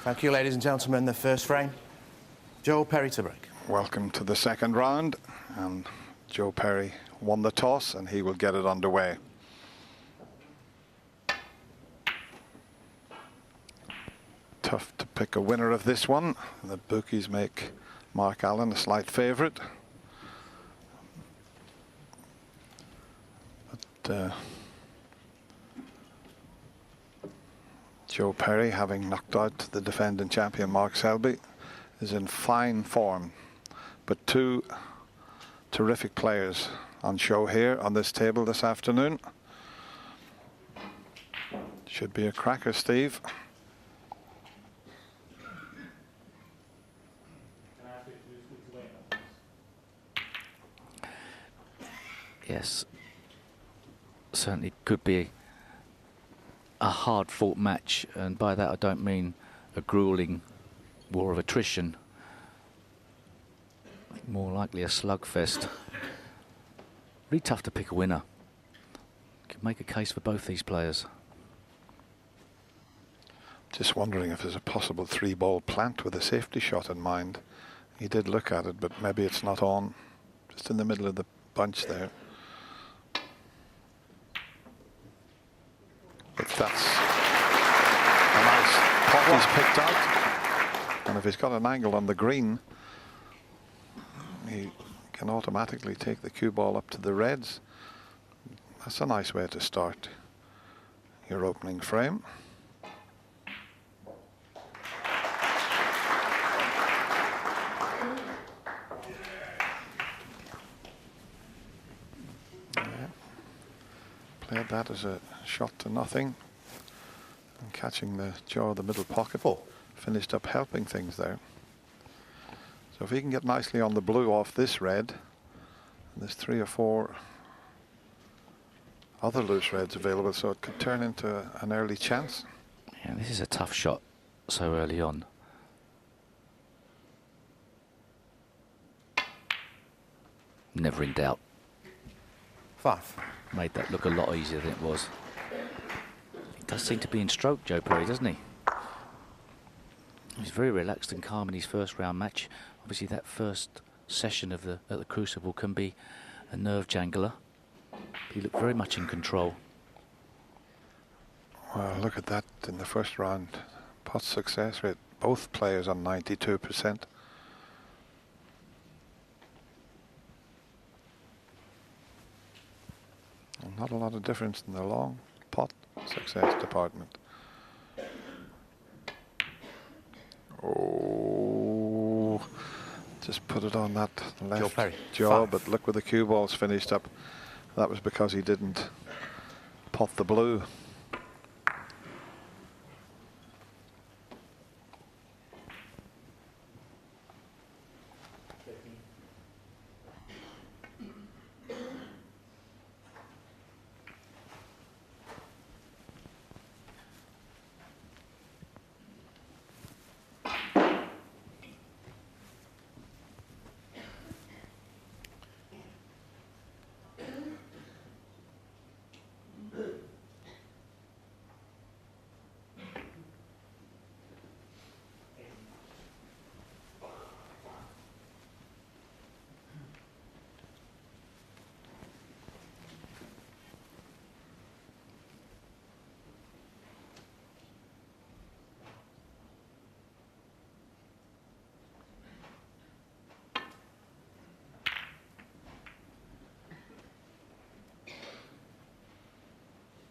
Thank you, ladies and gentlemen. The first frame, Joe Perry to break. Welcome to the second round, and Joe Perry won the toss and he will get it underway. Tough to pick a winner of this one. The bookies make Mark Allen a slight favourite. But Joe Perry, having knocked out the defending champion Mark Selby, is in fine form. But two terrific players on show here on this table this afternoon. Should be a cracker, Steve. Yes, certainly could be a hard-fought match, and by that I don't mean a grueling war of attrition. More likely a slugfest. Really tough to pick a winner. Could make a case for both these players. Just wondering if there's a possible 3-ball plant with a safety shot in mind. He did look at it, but maybe it's not on. Just in the middle of the bunch there. But that's a nice pot he's picked out. And if he's got an angle on the green, he can automatically take the cue ball up to the reds. That's a nice way to start your opening frame. Played that as a shot to nothing, and catching the jaw of the middle pocket. Finished up helping things there. So if he can get nicely on the blue off this red, and there's 3 or 4 other loose reds available, so it could turn into an early chance. Yeah, this is a tough shot so early on. Never in doubt. 5. Made that look a lot easier than it was. He does seem to be in stroke, Joe Perry, doesn't he? He's very relaxed and calm in his first round match. Obviously that first session of at the Crucible can be a nerve jangler. He looked very much in control. Well, look at that in the first round. Pot success rate, both players on 92%. And not a lot of difference in the long pot success department. Oh, just put it on that left jaw, but look where the cue ball's finished up. That was because he didn't pot the blue.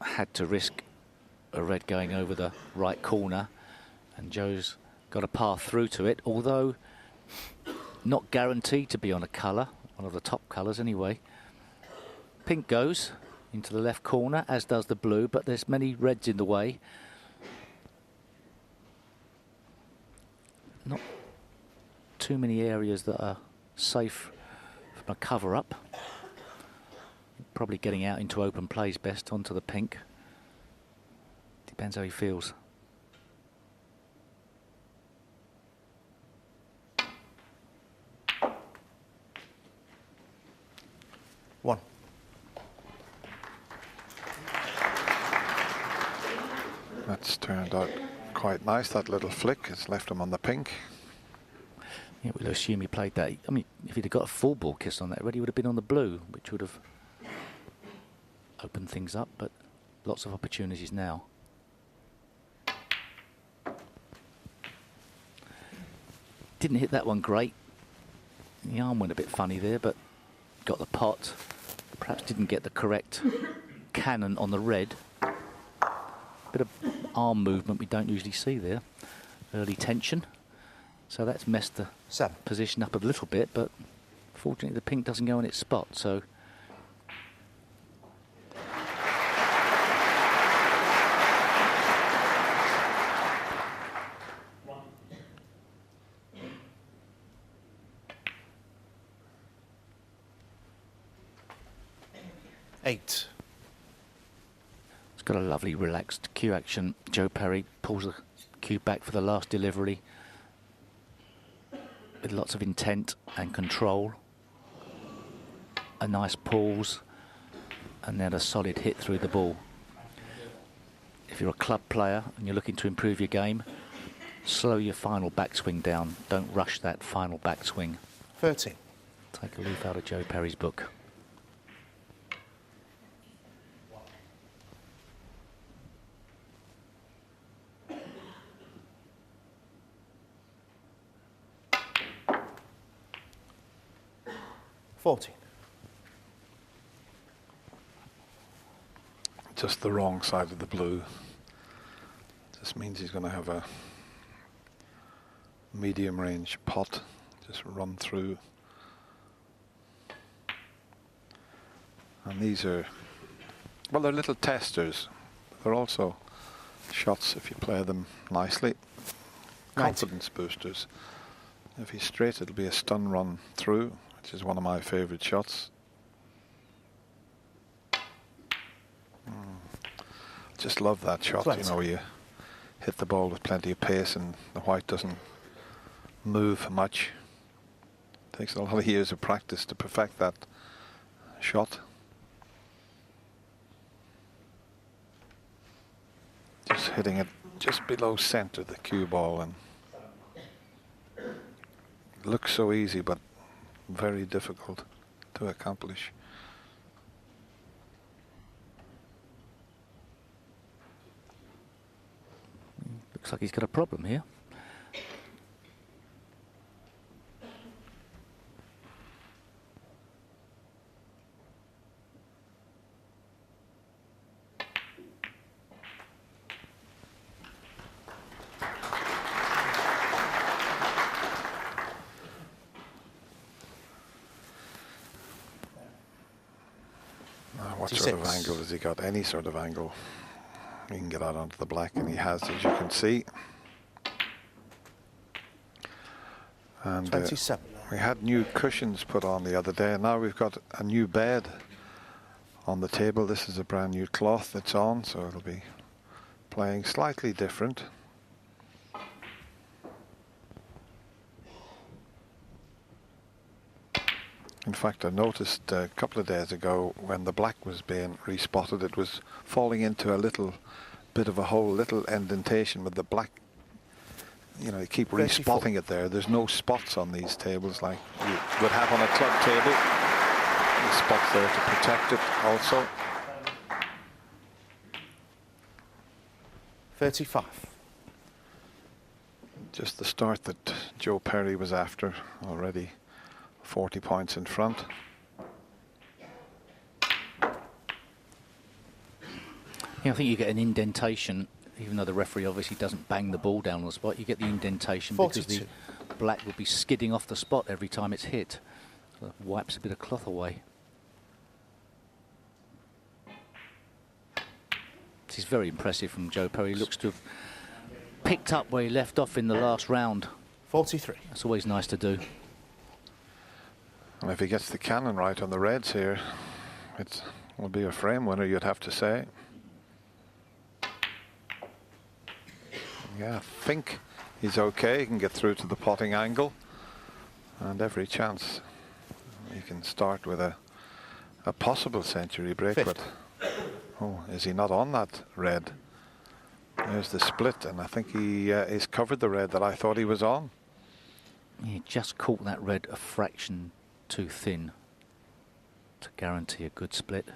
Had to risk a red going over the right corner, and Joe's got a path through to it, although not guaranteed to be on a colour, one of the top colours anyway. Pink goes into the left corner, as does the blue, but there's many reds in the way. Not too many areas that are safe from a cover-up. Probably getting out into open plays best onto the pink. Depends how he feels. One. That's turned out quite nice, that little flick. It's left him on the pink. Yeah, we'll assume he played that. I mean, if he'd have got a full ball kiss on that red, he would have been on the blue, which would have opened things up, but lots of opportunities now. Didn't hit that one great. The arm went a bit funny there, but got the pot. Perhaps didn't get the correct cannon on the red. Bit of arm movement we don't usually see there. Early tension. So that's messed the 7. position up a little bit, but fortunately the pink doesn't go in its spot, so... Eight. It's got a lovely relaxed cue action. Joe Perry pulls the cue back for the last delivery with lots of intent and control. A nice pause and then a solid hit through the ball. If you're a club player and you're looking to improve your game, slow your final backswing down. Don't rush that final backswing. 13. Take a leaf out of Joe Perry's book. Just the wrong side of the blue. This means he's going to have a medium range pot just run through. And these are, well, they're little testers. They're also shots if you play them nicely. Confidence boosters. If he's straight, it'll be a stun run through, which is one of my favorite shots. Just love that shot, you know, you hit the ball with plenty of pace and the white doesn't move much. Takes a lot of years of practice to perfect that shot. Just hitting it just below center, the cue ball, and it looks so easy but very difficult to accomplish. Looks like he's got a problem here. What sort of angle has he got? Any sort of angle. He can get out onto the black, and he has, as you can see. And 27. We had new cushions put on the other day, and now we've got a new bed on the table. This is a brand new cloth that's on, so it'll be playing slightly different. In fact, I noticed a couple of days ago when the black was being respotted, it was falling into a little bit of a hole, little indentation with the black. You know, you keep respotting it there. There's no spots on these tables like you would have on a club table. The spots there to protect it also. 35. Just the start that Joe Perry was after already. 40 points in front. Yeah, I think you get an indentation, even though the referee obviously doesn't bang the ball down on the spot. You get the indentation 42. because the black will be skidding off the spot every time it's hit. So it wipes a bit of cloth away. This is very impressive from Joe Perry. He looks to have picked up where he left off in the last round. 43. That's always nice to do. And if he gets the cannon right on the reds here, it will be a frame winner, you'd have to say. Yeah, I think he's okay. He can get through to the potting angle. And every chance he can start with a possible century break. 50. But, oh, is he not on that red? There's the split, and I think he is covered the red that I thought he was on. He just caught that red a fraction too thin to guarantee a good split,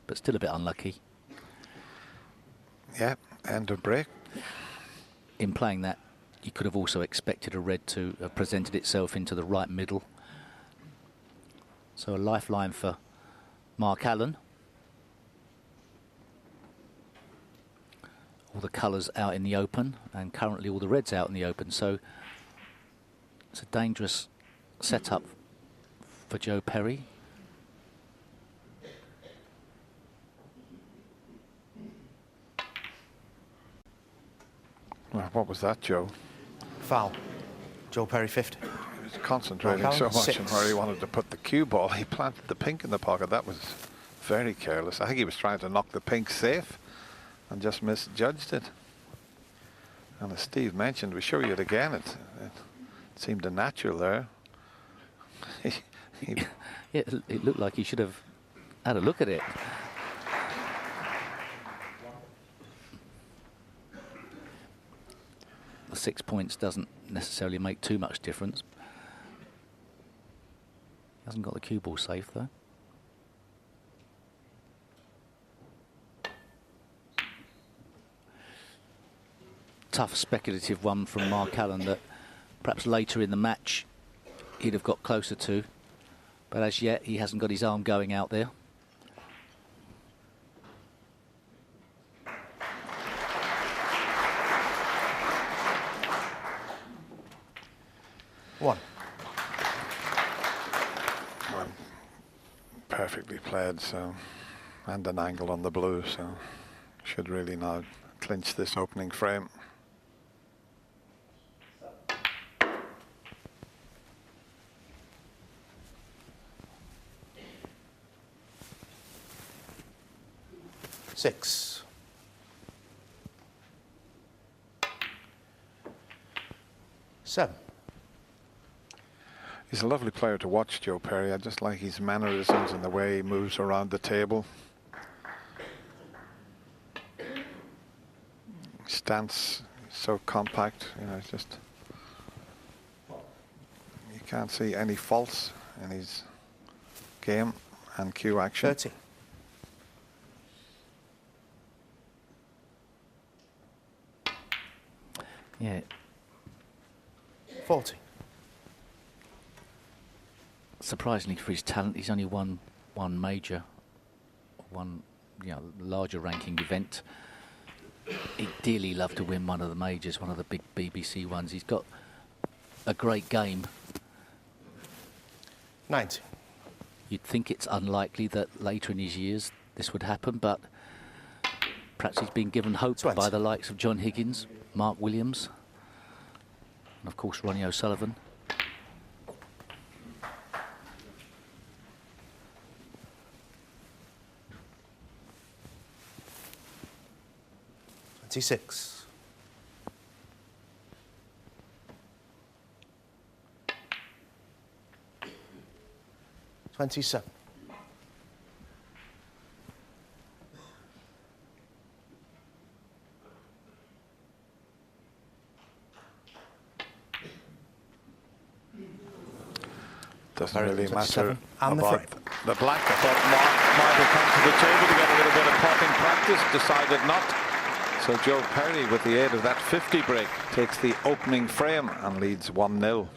but still a bit unlucky. Yeah, end of break. In playing that, you could have also expected a red to have presented itself into the right middle. So a lifeline for Mark Allen. All the colours out in the open, and currently all the reds out in the open. So it's a dangerous setup for Joe Perry. Well, what was that, Joe? Foul. Joe Perry 50. He was concentrating Mark so Allen, much 6. on where he wanted to put the cue ball. He planted the pink in the pocket. That was very careless. I think he was trying to knock the pink safe and just misjudged it. And as Steve mentioned, we show you it again. It seemed a natural there. Yeah, it looked like he should have had a look at it. The 6 points doesn't necessarily make too much difference. Hasn't got the cue ball safe though. Tough speculative one from Mark Allen that perhaps later in the match he'd have got closer to, but as yet he hasn't got his arm going out there. One. Perfectly played, so, and an angle on the blue, so should really now clinch this opening frame. Six. Seven. He's a lovely player to watch, Joe Perry. I just like his mannerisms and the way he moves around the table. Stance so compact, you know, it's just, you can't see any faults in his game and cue action. 30. Yeah. 40. Surprisingly for his talent, he's only won one major, one larger ranking event. He'd dearly love to win one of the majors, one of the big BBC ones. He's got a great game. 90. You'd think it's unlikely that later in his years this would happen, but perhaps he's been given hope 20. by the likes of John Higgins, Mark Williams, and of course Ronnie O'Sullivan. Six. 27. Doesn't really matter And about the black. I thought Mark might have come to the table to get a little bit of potting practice, decided not. So Joe Perry, with the aid of that 50 break, takes the opening frame and leads 1-0.